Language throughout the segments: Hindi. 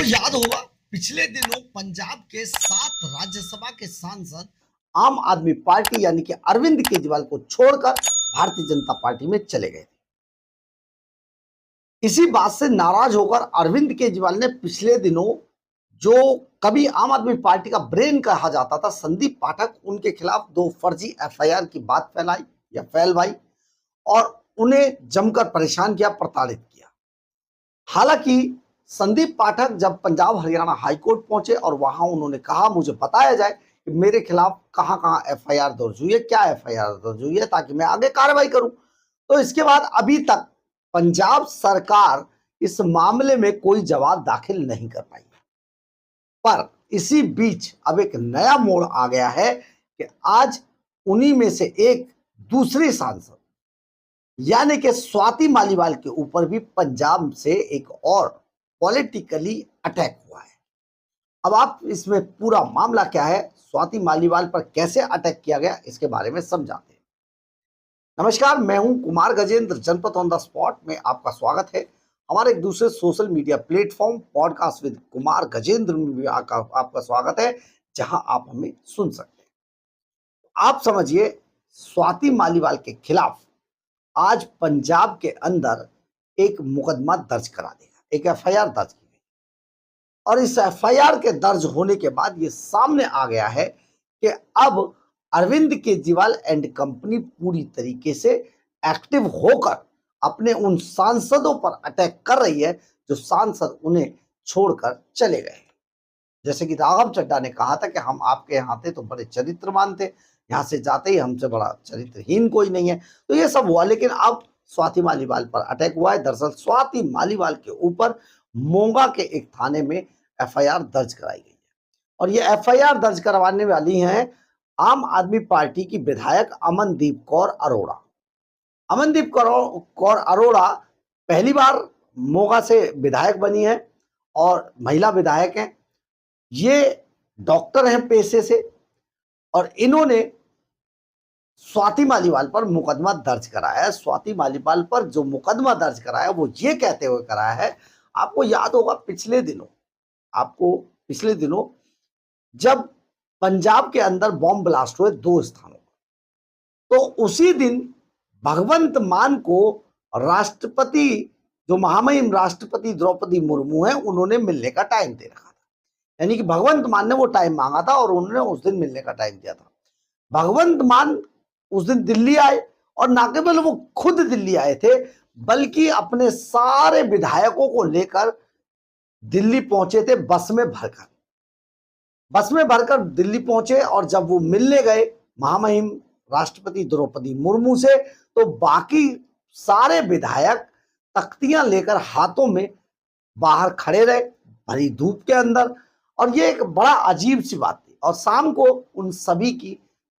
आपको याद होगा पिछले दिनों पंजाब के 7 राज्यसभा के सांसद आम आदमी पार्टी यानी कि अरविंद केजरीवाल को छोड़कर भारतीय जनता पार्टी में चले गए। इसी बात से नाराज होकर अरविंद केजरीवाल ने पिछले दिनों जो कभी आम आदमी पार्टी का ब्रेन कहा जाता था संदीप पाठक, उनके खिलाफ 2 फर्जी एफआईआर की बात फैलाई या फैलवाई और उन्हें जमकर परेशान किया, प्रताड़ित किया। हालांकि संदीप पाठक जब पंजाब हरियाणा हाईकोर्ट पहुंचे और वहां उन्होंने कहा मुझे बताया जाए कि मेरे खिलाफ कहां कहां एफआईआर दर्ज हुई है, क्या एफआईआर दर्ज हुई है, ताकि मैं आगे कार्रवाई करूं। तो इसके बाद अभी तक पंजाब सरकार इस मामले में कोई जवाब दाखिल नहीं कर पाई। पर इसी बीच अब एक नया मोड़ आ गया है कि आज उन्हीं में से एक दूसरी सांसद यानी कि स्वाति मालीवाल के ऊपर भी पंजाब से एक और पॉलिटिकली अटैक हुआ है। अब आप इसमें पूरा मामला क्या है, स्वाति मालीवाल पर कैसे अटैक किया गया, इसके बारे में समझाते हैं। नमस्कार, मैं हूं कुमार गजेंद्र, जनपद ऑन द स्पॉट में आपका स्वागत है। हमारे एक दूसरे social media platform podcast with Kumar Gajendra में भी आपका स्वागत है, जहां आप हमें सुन सकते हैं। आप समझिए, स्वाति मालीवाल के खिलाफ आज पंजाब के अंदर एक मुकदमा दर्ज करा देगा, एक एफआईआर दर्ज की गई और इस एफआईआर के दर्ज होने के बाद ये सामने आ गया है कि अब अरविंद केजरीवाल एंड कंपनी पूरी तरीके से एक्टिव होकर अपने उन सांसदों पर अटैक कर रही है जो सांसद उन्हें छोड़कर चले गए। जैसे कि राघव चड्ढा ने कहा था कि हम आपके यहाँ थे तो बड़े चरित्रवान थे, यहाँ से जाते ही हमसे बड़ा चरित्रहीन कोई नहीं है। तो ये सब हुआ, लेकिन अब स्वाति मालीवाल पर अटैक हुआ है। दरअसल स्वाति मालीवाल के ऊपर मोगा के एक थाने में एफआईआर दर्ज कराई गई है और ये एफआईआर दर्ज करवाने वाली हैं आम आदमी पार्टी की विधायक अमनदीप कौर अरोड़ा। अमनदीप कौर अरोड़ा पहली बार मोगा से विधायक बनी है और महिला विधायक हैं। ये डॉक्टर हैं पेशे से और इन्होंने स्वाति मालीवाल पर मुकदमा दर्ज कराया है। स्वाति मालीवाल पर जो मुकदमा दर्ज कराया वो ये कहते हुए कराया है, आपको याद होगा पिछले दिनों जब पंजाब के अंदर बॉम्ब ब्लास्ट हुए 2 स्थानों पर, तो उसी दिन भगवंत मान को राष्ट्रपति, जो महामहिम राष्ट्रपति द्रौपदी मुर्मू हैं, उन्होंने मिलने का टाइम दे रखा था। यानी कि भगवंत मान ने वो टाइम मांगा था और उन्होंने उस दिन मिलने का टाइम दिया था। भगवंत मान उस दिन दिल्ली आए और ना केवल वो खुद दिल्ली आए थे बल्कि अपने सारे विधायकों को लेकर दिल्ली पहुंचे थे बस में भरकर दिल्ली पहुंचे। और जब वो मिलने गए महामहिम राष्ट्रपति द्रौपदी मुर्मू से, तो बाकी सारे विधायक तख्तियां लेकर हाथों में बाहर खड़े रहे भरी धूप के अंदर, और ये एक बड़ा अजीब सी बात थी। और शाम को उन सभी की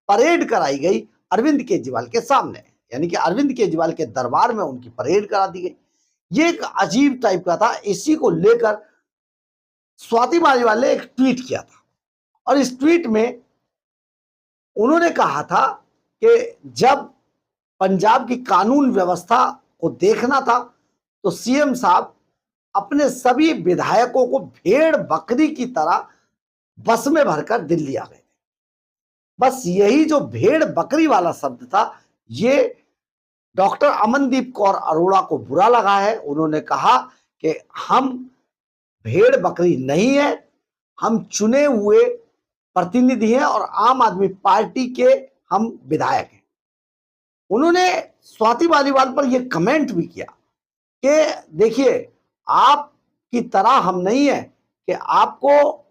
परेड कराई गई अरविंद केजरीवाल के सामने, यानी कि अरविंद केजरीवाल के दरबार में उनकी परेड करा दी गई। ये एक अजीब टाइप का था। इसी को लेकर स्वाति मालीवाल ने एक ट्वीट किया था और इस ट्वीट में उन्होंने कहा था कि जब पंजाब की कानून व्यवस्था को देखना था तो सीएम साहब अपने सभी विधायकों को भेड़ बकरी की तरह बस में भरकर दिल्ली आ गए। बस यही जो भेड़ बकरी वाला शब्द था, ये डॉक्टर अमनदीप कौर अरोड़ा को बुरा लगा है। उन्होंने कहा कि हम भेड़ बकरी नहीं है, हम चुने हुए प्रतिनिधि हैं और आम आदमी पार्टी के हम विधायक हैं। उन्होंने स्वाति मालीवाल पर यह कमेंट भी किया कि देखिए, आपकी तरह हम नहीं है कि आपको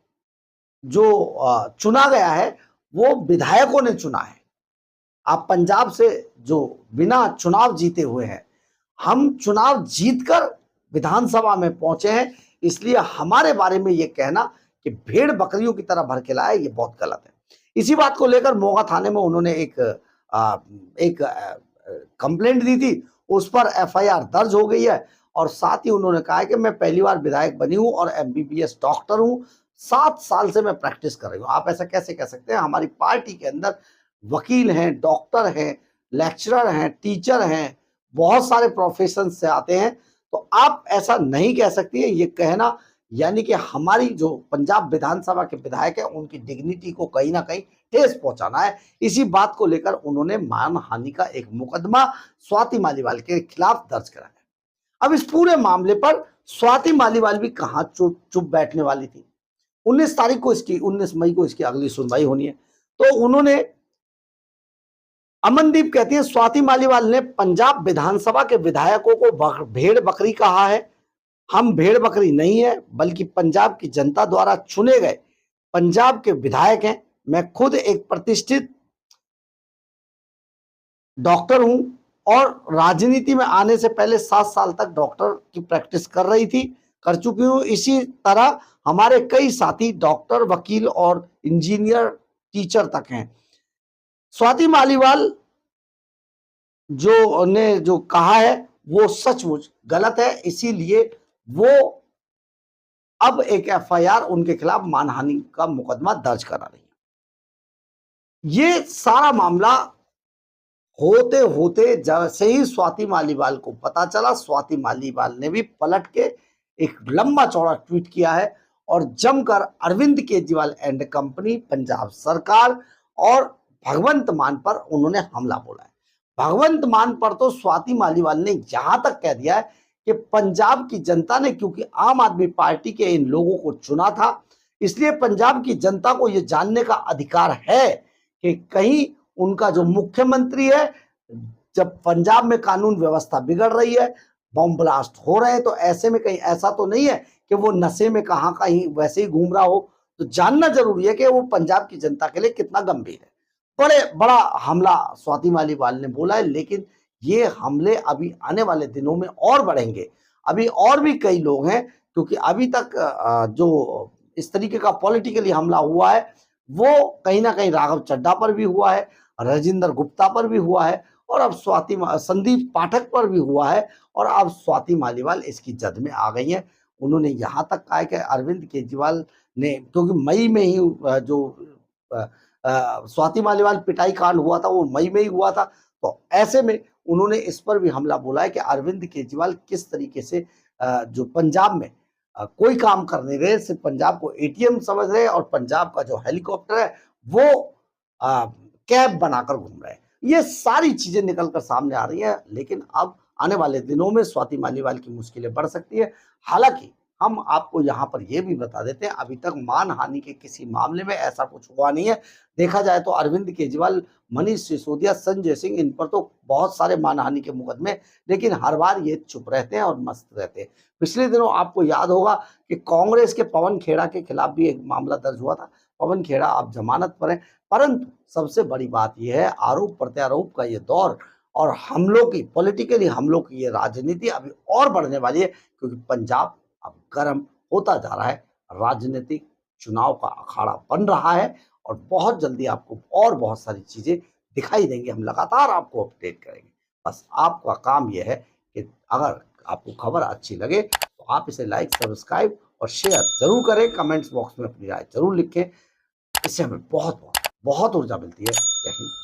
जो चुना गया है वो विधायकों ने चुना है। आप पंजाब से जो बिना चुनाव जीते हुए हैं, हम चुनाव जीतकर विधानसभा में पहुंचे हैं, इसलिए हमारे बारे में ये कहना कि भेड़ बकरियों की तरह भर के लाए, ये बहुत गलत है। इसी बात को लेकर मोगा थाने में उन्होंने एक कंप्लेंट दी थी, उस पर एफआईआर दर्ज हो गई है और साथ ही उन्होंने कहा है कि मैं पहली बार विधायक बनी हूं और एमबीबीएस डॉक्टर हूं, 7 साल से मैं प्रैक्टिस कर रही हूं। आप ऐसा कैसे कह सकते हैं? हमारी पार्टी के अंदर वकील हैं, डॉक्टर हैं, लेक्चरर हैं, टीचर हैं, बहुत सारे प्रोफेशन से आते हैं, तो आप ऐसा नहीं कह सकती है। ये कहना यानी कि हमारी जो पंजाब विधानसभा के विधायक है उनकी डिग्निटी को कहीं ना कहीं ठेस पहुंचाना है। इसी बात को लेकर उन्होंने मानहानि का एक मुकदमा स्वाति मालीवाल के खिलाफ दर्ज कराया। अब इस पूरे मामले पर स्वाति मालीवाल भी कहां चुप चुप बैठने वाली थी। 19 मई को इसकी अगली सुनवाई होनी है। तो उन्होंने, अमनदीप कहती है, स्वाति मालीवाल ने पंजाब विधानसभा के विधायकों को भेड़ बकरी कहा है। हम भेड़ बकरी नहीं है, बल्कि पंजाब की जनता द्वारा चुने गए पंजाब के विधायक हैं। मैं खुद एक प्रतिष्ठित डॉक्टर हूं और राजनीति में आने से पहले 7 साल तक डॉक्टर की प्रैक्टिस कर चुकी हूं। इसी तरह हमारे कई साथी डॉक्टर, वकील और इंजीनियर, टीचर तक हैं। स्वाति मालीवाल जो कहा है वो सचमुच गलत है, इसीलिए वो अब एक एफआईआर उनके खिलाफ मानहानि का मुकदमा दर्ज करा रही है। ये सारा मामला होते होते जैसे ही स्वाति मालीवाल को पता चला, स्वाति मालीवाल ने भी पलट के एक लंबा चौड़ा ट्वीट किया है और जमकर अरविंद केजरीवाल एंड कंपनी, पंजाब सरकार और भगवंत मान पर उन्होंने हमला बोला है। भगवंत मान पर तो स्वाति मालीवाल ने यहां तक कह दिया है कि पंजाब की जनता ने, क्योंकि आम आदमी पार्टी के इन लोगों को चुना था, इसलिए पंजाब की जनता को यह जानने का अधिकार है कि कहीं उनका जो मुख्यमंत्री है, जब पंजाब में कानून व्यवस्था बिगड़ रही है, बम ब्लास्ट हो रहे हैं, तो ऐसे में कहीं ऐसा तो नहीं है कि वो नशे में कहीं वैसे ही घूम रहा हो। तो जानना जरूरी है कि वो पंजाब की जनता के लिए कितना गंभीर है। बड़ा हमला स्वाति मालीवाल ने बोला है, लेकिन ये हमले अभी आने वाले दिनों में और बढ़ेंगे। अभी और भी कई लोग हैं, क्योंकि अभी तक जो इस तरीके का पॉलिटिकली हमला हुआ है वो कहीं ना कहीं राघव चड्ढा पर भी हुआ है, राजेंद्र गुप्ता पर भी हुआ है और अब संदीप पाठक पर भी हुआ है और अब स्वाति मालीवाल इसकी जद में आ गई है। उन्होंने यहां तक कहा है कि अरविंद केजरीवाल ने, क्योंकि मई में ही स्वाति मालीवाल पिटाई कांड हुआ था, वो मई में ही हुआ था, तो ऐसे में उन्होंने इस पर भी हमला बोला है कि अरविंद केजरीवाल किस तरीके से जो पंजाब में कोई काम करने गए, सिर्फ पंजाब को एटीएम समझ रहे हैं और पंजाब का जो हेलीकॉप्टर है वो कैब बनाकर घूम रहे हैं। ये सारी चीजें निकलकर सामने आ रही हैं, लेकिन अब आने वाले दिनों में स्वाति मालीवाल की मुश्किलें बढ़ सकती है। हालांकि हम आपको यहाँ पर यह भी बता देते हैं, अभी तक मानहानि के किसी मामले में ऐसा कुछ हुआ नहीं है। देखा जाए तो अरविंद केजरीवाल, मनीष सिसोदिया, संजय सिंह, इन पर तो बहुत सारे मानहानि के मुकदमे, लेकिन हर बार ये चुप रहते हैं और मस्त रहते हैं। पिछले दिनों आपको याद होगा कि कांग्रेस के पवन खेड़ा के खिलाफ भी एक मामला दर्ज हुआ था। पवन खेड़ा अब जमानत पर है, परंतु सबसे बड़ी बात यह है, आरोप प्रत्यारोप का ये दौर और हमलों की, पॉलिटिकली हमलों की ये राजनीति अभी और बढ़ने वाली है, क्योंकि पंजाब अब गर्म होता जा रहा है। राजनीतिक चुनाव का अखाड़ा बन रहा है और बहुत जल्दी आपको और बहुत सारी चीजें दिखाई देंगी। हम लगातार आपको अपडेट करेंगे। बस आपका काम यह है कि अगर आपको खबर अच्छी लगे तो आप इसे लाइक, सब्सक्राइब और शेयर जरूर करें। कमेंट्स बॉक्स में अपनी राय जरूर लिखें। इससे हमें बहुत बहुत बहुत ऊर्जा मिलती है। जय हिंद।